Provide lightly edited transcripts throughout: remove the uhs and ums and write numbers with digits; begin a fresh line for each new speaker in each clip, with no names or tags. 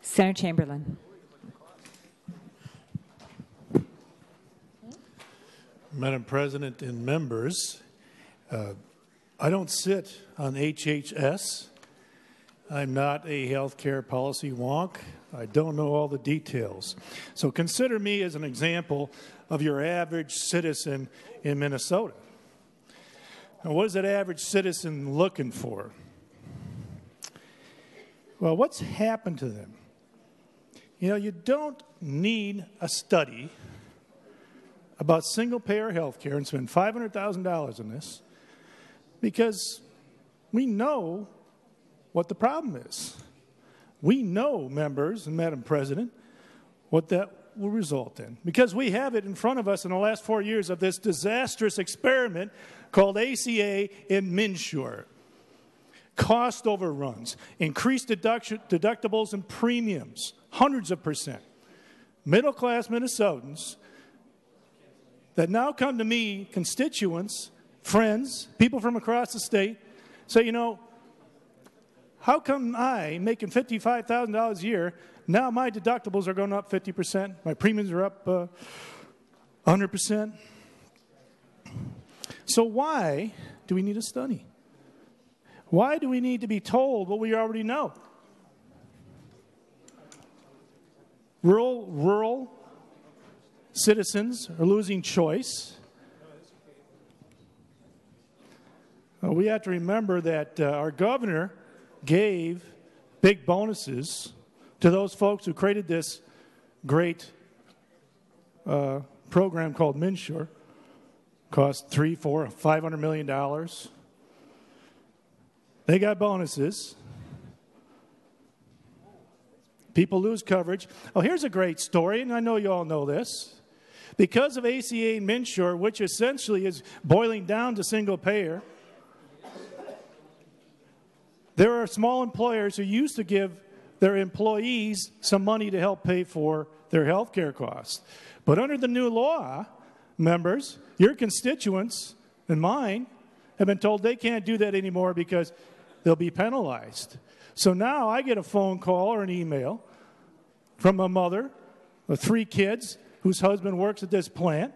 Senator Chamberlain.
Madam President and members, I don't sit on HHS. I'm not a healthcare policy wonk. I don't know all the details. So consider me as an example of your average citizen in Minnesota. Now, what is that average citizen looking for? Well, what's happened to them? You know, you don't need a study about single-payer health care and spend $500,000 on this because we know what the problem is. We know, members and Madam President, what that will result in because we have it in front of us in the last 4 years of this disastrous experiment called ACA and MNsure. Cost overruns, increased deductibles and premiums, hundreds of percent. Middle-class Minnesotans that now come to me, constituents, friends, people from across the state, say, you know, how come I, making $55,000 a year, now my deductibles are going up 50%, my premiums are up 100%? So why do we need a study? Why do we need to be told what we already know? Rural citizens are losing choice. We have to remember that our governor gave big bonuses to those folks who created this great program called MNsure. Cost $300, $400, $500 million. They got bonuses. People lose coverage. Oh, here's a great story, and I know you all know this. Because of ACA and MNsure, which essentially is boiling down to single payer, there are small employers who used to give their employees some money to help pay for their health care costs. But under the new law, members, your constituents and mine have been told they can't do that anymore because they'll be penalized. So now I get a phone call or an email from a mother with 3 kids whose husband works at this plant.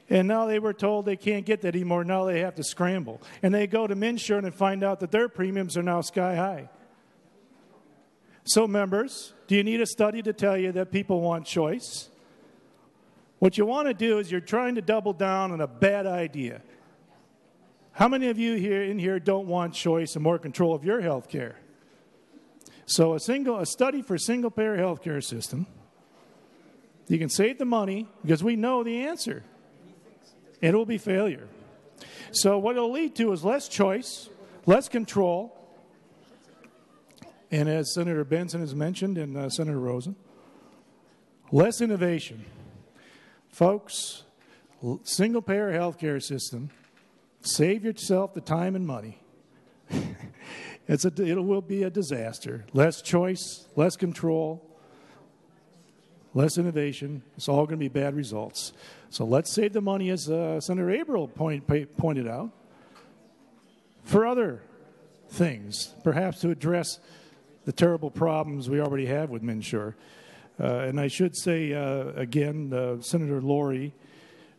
And now they were told they can't get that anymore. Now they have to scramble. And they go to MNsure and find out that their premiums are now sky high. So members, do you need a study to tell you that people want choice? What you want to do is you're trying to double down on a bad idea. How many of you in here don't want choice and more control of your health care? So a study for single-payer health care system, you can save the money because we know the answer. It will be failure. So what it will lead to is less choice, less control, and as Senator Benson has mentioned and Senator Rosen, less innovation. Folks, single-payer health care system, save yourself the time and money. It will be a disaster. Less choice, less control, less innovation. It's all going to be bad results. So let's save the money, as Senator Averill pointed out, for other things, perhaps to address the terrible problems we already have with MNsure. And I should say, again, Senator Laurie,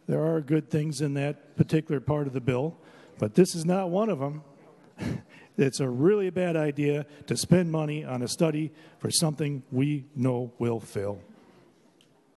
there are good things in that particular part of the bill, but this is not one of them. It's a really bad idea to spend money on a study for something we know will fail.